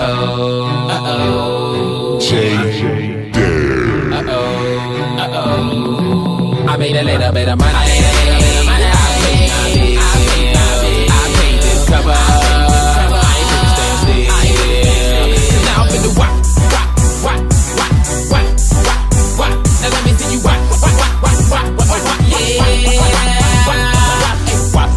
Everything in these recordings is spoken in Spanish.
I made a little bit of money. I paid this cover. I ain't finna stand still. Now I'm finna whack. Now let me see you whack. Yeah.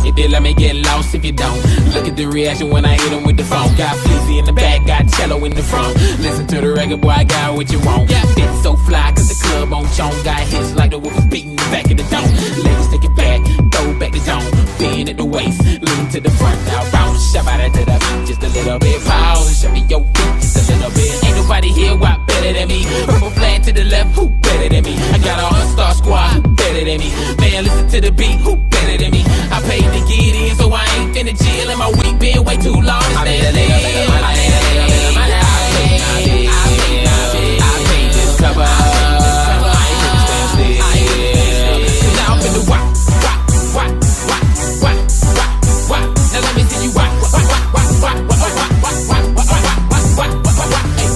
If you let me get lost, if you don't, look at the reaction when I hit him with the phone. Got Flizzy in the back, got cello in the front. Listen to the record, boy, I got what you want. It's so fly, cause the club on chong. Got hits like the wolf beating the back of the dome. Ladies take it back, throw back the zone. Being at the waist, lean to the front. Now bounce, shove out to the beat, just a little bit. Pause, shove your feet, just a little bit. Ain't nobody here, what better than me? Purple flag to the left, who better than me? I got a all-star squad, who better than me? Man, listen to the beat, who better than me? I paid to get in, so I ain't finna chill. And my week been way too long to stay still. I paid this cover. I ain't finna stand still. Now I'm finna whack. Now let me see you whack.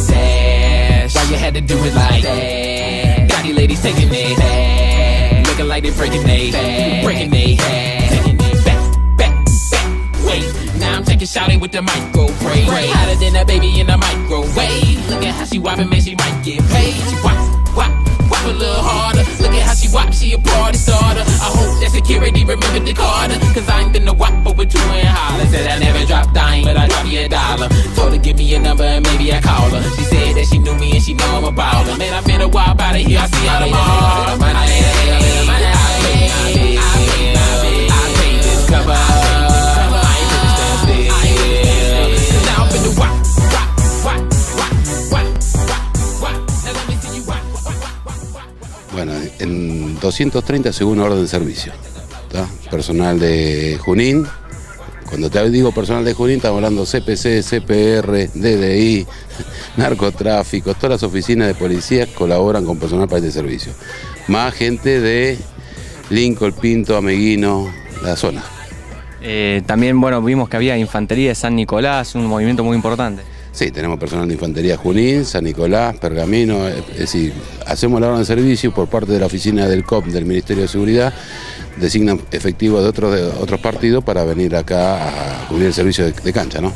Dash. Why you had to do it like that? Got these ladies taking it back, looking like they breaking they back, taking it back. Wait, now I'm taking shawty with the microwave, hotter than a baby in a microwave. Look at how she whopping, man, she might get paid. She whop a little harder. Look at how she whop, she a party starter. I hope that security remembered the Carter, cause I ain't been a whop over two and holler. Said I never dropped dime, but I dropped you $1. Told her give me a number and maybe I call her. She said that she knew me and she know I'm a baller. Man, I've been a while out of here, I see her tomorrow. I paid this cover. I ain't finna stand still. Now I'm finna whack. Now let me see you whack. Bueno, en 230 según orden de servicio, ¿tá? Personal de Junín. Cuando te digo personal de Junín, estamos hablando CPC, CPR, DDI, narcotráfico. Todas las oficinas de policía colaboran con personal para este servicio. Más gente de Lincoln, Pinto, Ameguino, la zona. También, bueno, vimos que había infantería de San Nicolás, un movimiento muy importante. Sí, tenemos personal de infantería Junín, San Nicolás, Pergamino, es decir, hacemos la orden de servicio por parte de la oficina del COP del Ministerio de Seguridad, designan efectivos de otros partidos para venir acá a cubrir el servicio de cancha, ¿no?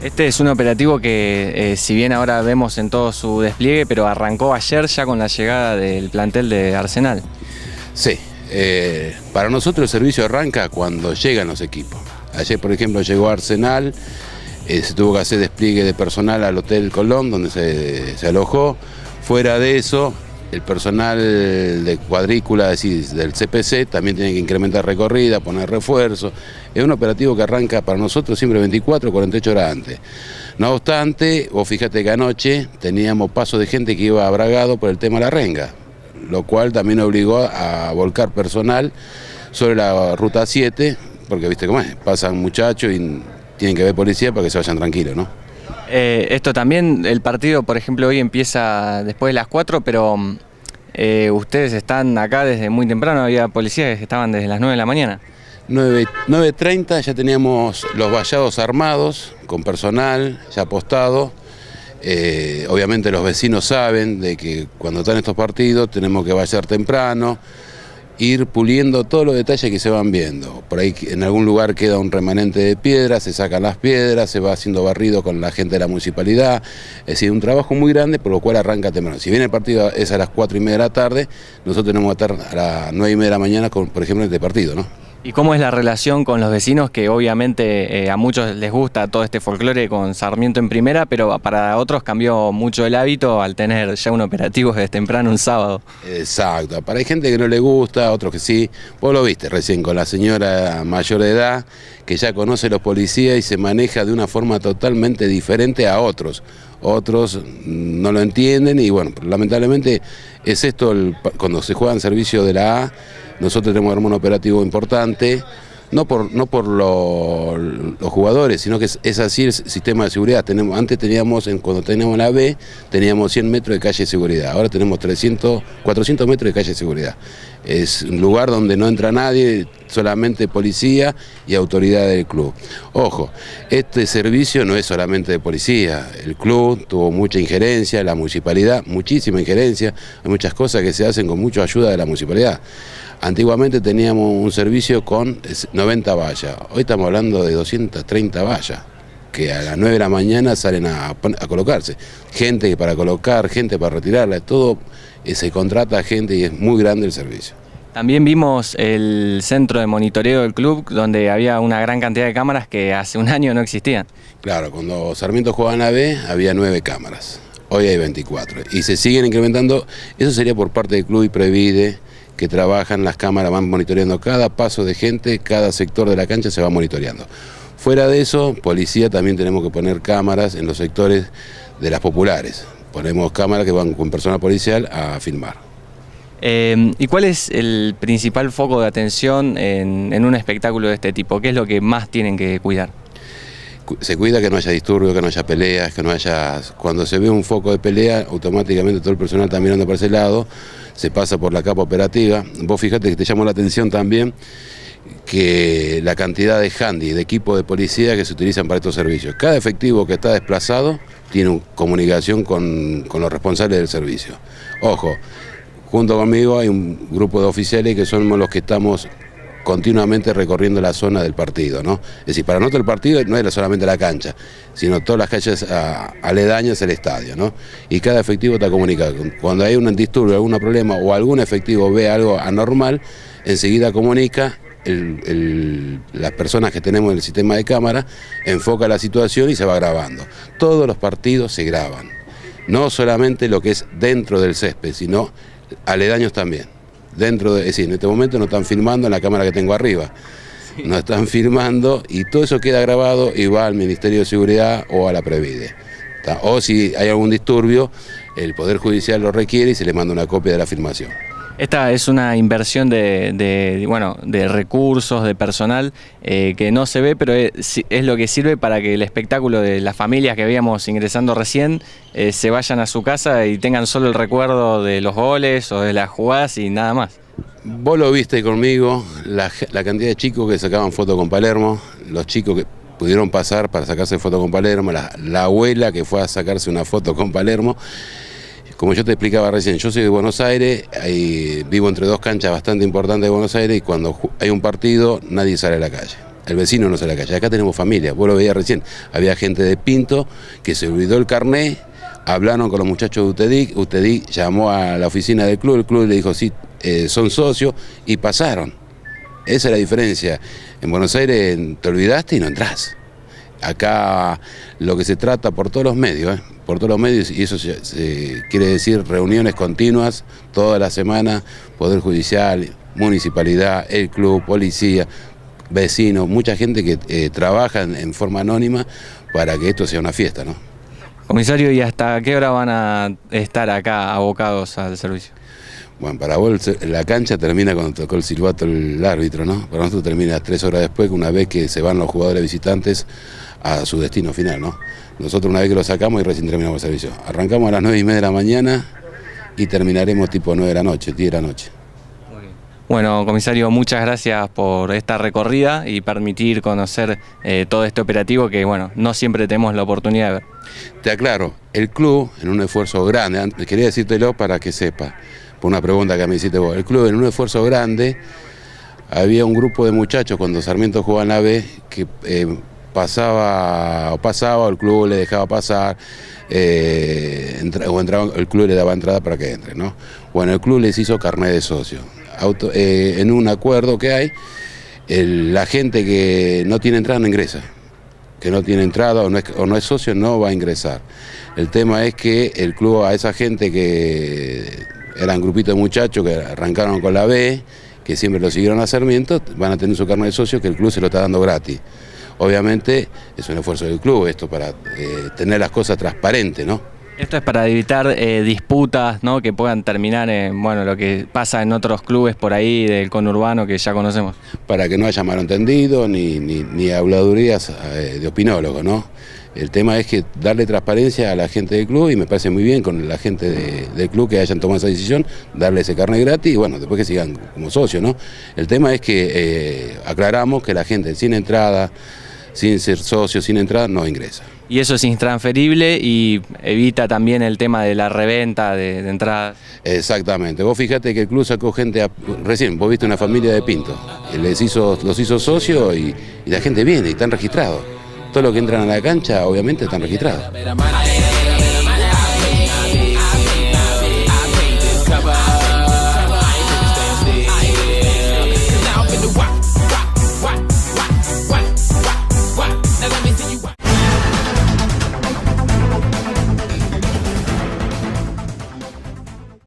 Este es un operativo que, si bien ahora vemos en todo su despliegue, pero arrancó ayer ya con la llegada del plantel de Arsenal. Sí, para nosotros el servicio arranca cuando llegan los equipos. Ayer, por ejemplo, llegó Arsenal. Se tuvo que hacer despliegue de personal al Hotel Colón, donde se alojó. Fuera de eso, el personal de cuadrícula, es decir, del CPC, también tiene que incrementar recorrida, poner refuerzo. Es un operativo que arranca para nosotros siempre 24 o 48 horas antes. No obstante, vos fíjate que anoche teníamos paso de gente que iba a Bragado por el tema de la renga, lo cual también obligó a volcar personal sobre la ruta 7, porque viste cómo es, pasan muchachos y tienen que ver policía para que se vayan tranquilos, ¿no? Esto también, el partido, por ejemplo, hoy empieza después de las 4, pero ustedes están acá desde muy temprano, había policías que estaban desde las 9 de la mañana. 9:30 ya teníamos los vallados armados, con personal ya apostado. Obviamente los vecinos saben de que cuando están estos partidos tenemos que vallar temprano, ir puliendo todos los detalles que se van viendo. Por ahí en algún lugar queda un remanente de piedra, se sacan las piedras, se va haciendo barrido con la gente de la municipalidad. Es decir, un trabajo muy grande, por lo cual arranca temprano. Si bien el partido es a las 4:30 de la tarde, nosotros tenemos que estar a las 9:30 de la mañana, por ejemplo, en este partido, ¿no? ¿Y cómo es la relación con los vecinos? Que obviamente a muchos les gusta todo este folclore con Sarmiento en primera, pero para otros cambió mucho el hábito al tener ya un operativo desde temprano un sábado. Exacto, para hay gente que no le gusta, otros que sí. Vos lo viste recién con la señora mayor de edad, que ya conoce los policías y se maneja de una forma totalmente diferente a otros. Otros no lo entienden y bueno, lamentablemente es esto, cuando se juega en servicio de la A, nosotros tenemos un operativo importante, no por los jugadores, sino que es así el sistema de seguridad. Antes teníamos, cuando teníamos la B, teníamos 100 metros de calle de seguridad, ahora tenemos 400 metros de calle de seguridad. Es un lugar donde no entra nadie, solamente policía y autoridad del club. Ojo, este servicio no es solamente de policía, el club tuvo mucha injerencia, la municipalidad, muchísima injerencia, hay muchas cosas que se hacen con mucha ayuda de la municipalidad. Antiguamente teníamos un servicio con 90 vallas, hoy estamos hablando de 230 vallas, que a las 9 de la mañana salen a colocarse. Gente para colocar, gente para retirarla, todo se contrata gente y es muy grande el servicio. También vimos el centro de monitoreo del club, donde había una gran cantidad de cámaras que hace un año no existían. Claro, cuando Sarmiento jugaba en la B había 9 cámaras, hoy hay 24 y se siguen incrementando. Eso sería por parte del club y Previde, que trabajan las cámaras, van monitoreando cada paso de gente, cada sector de la cancha se va monitoreando. Fuera de eso, policía también tenemos que poner cámaras en los sectores de las populares. Ponemos cámaras que van con personal policial a filmar. ¿Y cuál es el principal foco de atención en un espectáculo de este tipo? ¿Qué es lo que más tienen que cuidar? Se cuida que no haya disturbios, que no haya peleas, que no haya... Cuando se ve un foco de pelea, automáticamente todo el personal está mirando para ese lado, se pasa por la capa operativa. Vos fíjate que te llamó la atención también que la cantidad de handy, de equipo de policía que se utilizan para estos servicios. Cada efectivo que está desplazado tiene comunicación con los responsables del servicio. Ojo, junto conmigo hay un grupo de oficiales que somos los que estamos continuamente recorriendo la zona del partido, ¿no? Es decir, para nosotros el partido no es solamente la cancha, sino todas las calles aledañas al estadio, ¿no? Y cada efectivo está comunicado. Cuando hay un disturbio, algún problema o algún efectivo ve algo anormal, enseguida comunica, las personas que tenemos en el sistema de cámara enfoca la situación y se va grabando. Todos los partidos se graban, no solamente lo que es dentro del césped, sino aledaños también. Es decir, en este momento no están filmando en la cámara que tengo arriba, no están filmando y todo eso queda grabado y va al Ministerio de Seguridad o a la Previde. O si hay algún disturbio, el Poder Judicial lo requiere y se le manda una copia de la filmación. Esta es una inversión de recursos, de personal que no se ve, pero es lo que sirve para que el espectáculo de las familias que veíamos ingresando recién se vayan a su casa y tengan solo el recuerdo de los goles o de las jugadas y nada más. Vos lo viste conmigo, la cantidad de chicos que sacaban fotos con Palermo, los chicos que pudieron pasar para sacarse foto con Palermo, la abuela que fue a sacarse una foto con Palermo. Como yo te explicaba recién, yo soy de Buenos Aires, vivo entre dos canchas bastante importantes de Buenos Aires y cuando hay un partido nadie sale a la calle. El vecino no sale a la calle. Acá tenemos familia, vos lo veías recién. Había gente de Pinto que se olvidó el carné, hablaron con los muchachos de UTEDIC, UTEDIC llamó a la oficina del club, el club le dijo sí, son socios y pasaron. Esa es la diferencia. En Buenos Aires te olvidaste y no entrás. Acá lo que se trata por todos los medios, y eso se quiere decir reuniones continuas toda la semana, Poder Judicial, Municipalidad, el club, policía, vecinos, mucha gente que trabaja en forma anónima para que esto sea una fiesta, ¿no? Comisario, ¿y hasta qué hora van a estar acá abocados al servicio? Bueno, para vos la cancha termina cuando tocó el silbato el árbitro, ¿no? Para nosotros termina 3 horas después, una vez que se van los jugadores visitantes a su destino final, ¿no? Nosotros una vez que lo sacamos y recién terminamos el servicio. Arrancamos a las 9:30 de la mañana y terminaremos tipo 9 de la noche, 10 de la noche. Bueno, comisario, muchas gracias por esta recorrida y permitir conocer todo este operativo que, bueno, no siempre tenemos la oportunidad de ver. Te aclaro, el club, en un esfuerzo grande, quería decírtelo para que sepa, por una pregunta que me hiciste vos, el club en un esfuerzo grande, había un grupo de muchachos cuando Sarmiento jugaba en la B que pasaba, o el club le dejaba pasar, o entraba, el club le daba entrada para que entre, ¿no? Bueno, el club les hizo carnet de socio. En un acuerdo que hay, la gente que no tiene entrada no ingresa, que no tiene entrada o no es socio no va a ingresar. El tema es que el club a esa gente que eran grupitos de muchachos que arrancaron con la B, que siempre lo siguieron a Sarmiento, van a tener su carnet de socio que el club se lo está dando gratis. Obviamente es un esfuerzo del club esto para tener las cosas transparentes, ¿no? Esto es para evitar disputas, ¿no? Que puedan terminar en, bueno, lo que pasa en otros clubes por ahí del conurbano que ya conocemos. Para que no haya malentendido ni habladurías de opinólogos, ¿no? El tema es que darle transparencia a la gente del club, y me parece muy bien con la gente del club que hayan tomado esa decisión, darle ese carnet gratis y bueno, después que sigan como socios, ¿no? El tema es que aclaramos que la gente sin entrada, sin ser socio, sin entrada, no ingresa. Y eso es intransferible y evita también el tema de la reventa de entradas. Exactamente. Vos fíjate que el club sacó gente, recién vos viste una familia de Pinto, los hizo socios y la gente viene y están registrados. Todos los que entran a la cancha obviamente están registrados.